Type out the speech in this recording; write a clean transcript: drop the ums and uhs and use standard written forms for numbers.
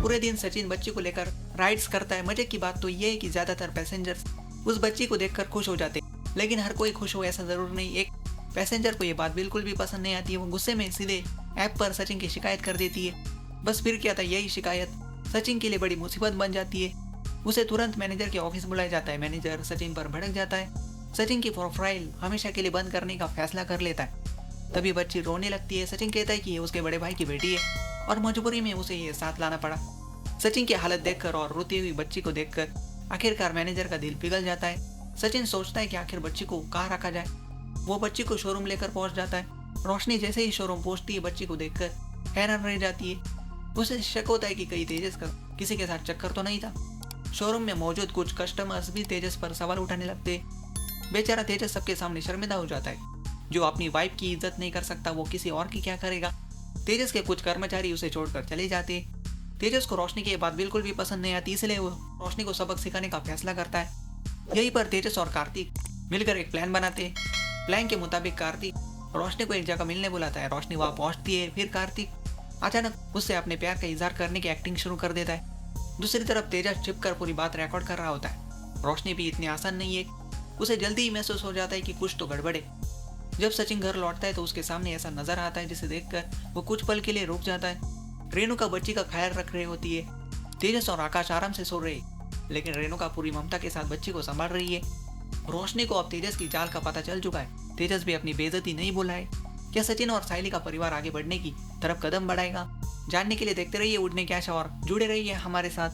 पूरे दिन सचिन बच्ची को लेकर राइड्स करता है। मजे की बात तो ये है कि ज्यादातर पैसेंजर्स उस बच्ची को देखकर खुश हो जाते, लेकिन हर कोई खुश हो ऐसा जरूर नहीं। एक पैसेंजर को ये बात बिल्कुल भी पसंद नहीं आती है। वो गुस्से में सीधे ऐप पर सचिन की शिकायत कर देती है। बस फिर क्या था, यही शिकायत सचिन के लिए बड़ी मुसीबत बन जाती है। उसे तुरंत मैनेजर के ऑफिस बुलाया जाता है। मैनेजर सचिन पर भड़क जाता है। सचिन की प्रोफाइल हमेशा के लिए बंद करने का फैसला कर लेता है। तभी बच्ची रोने लगती है। सचिन कहता है कि ये उसके बड़े भाई की बेटी है और मजबूरी में उसे ये साथ लाना पड़ा। सचिन की हालत देखकर और रोती हुई बच्ची को देखकर आखिरकार मैनेजर का दिल पिघल जाता है। सचिन सोचता है कि आखिर बच्ची को कहाँ रखा जाए। वो बच्ची को शोरूम लेकर पहुंच जाता है। रोशनी जैसे ही शोरूम पहुंचती है बच्ची को देखकर हैरान रह जाती है। उसे शक होता है कि कहीं तेजस का किसी के साथ चक्कर तो नहीं था। शोरूम में मौजूद कुछ कस्टमर्स भी तेजस पर सवाल उठाने लगते। बेचारा तेजस सबके सामने शर्मिंदा हो जाता है। जो अपनी वाइफ की इज्जत नहीं कर सकता वो किसी और की क्या करेगा। तेजस के कुछ कर्मचारी उसे छोड़कर चले जाते। तेजस को रोशनी की ये बात बिल्कुल भी पसंद नहीं आती, इसलिए वो रोशनी को सबक सिखाने का फैसला करता है। यहीं पर तेजस और कार्तिक मिलकर एक प्लान बनाते। प्लान के मुताबिक कार्तिक रोशनी को एक जगह मिलने बुलाता है। रोशनी वहां पहुंचती है। फिर कार्तिक अचानक उससे अपने प्यार का इजहार करने की एक्टिंग शुरू कर देता है। दूसरी तरफ तेजस छिपकर पूरी बात रिकॉर्ड कर रहा होता है। रोशनी भी इतनी आसान नहीं है। उसे जल्दी ही महसूस हो जाता है कि कुछ तो गड़बड़ है। जब सचिन घर लौटता है तो उसके सामने ऐसा नजर आता है जिसे देखकर वो कुछ पल के लिए रुक जाता है। रेणुका बच्ची का ख्याल रख रही होती है। तेजस और आकाश आराम से सो रहे, लेकिन रेणुका पूरी ममता के साथ बच्ची को संभाल रही है। रोशनी को अब तेजस की जाल का पता चल चुका है। तेजस भी अपनी बेइज्जती नहीं भूला है। क्या सचिन और साइली का परिवार आगे बढ़ने की तरफ कदम बढ़ाएगा? जानने के लिए देखते रहिए उड़ने की आशा और जुड़े रहिए हमारे साथ।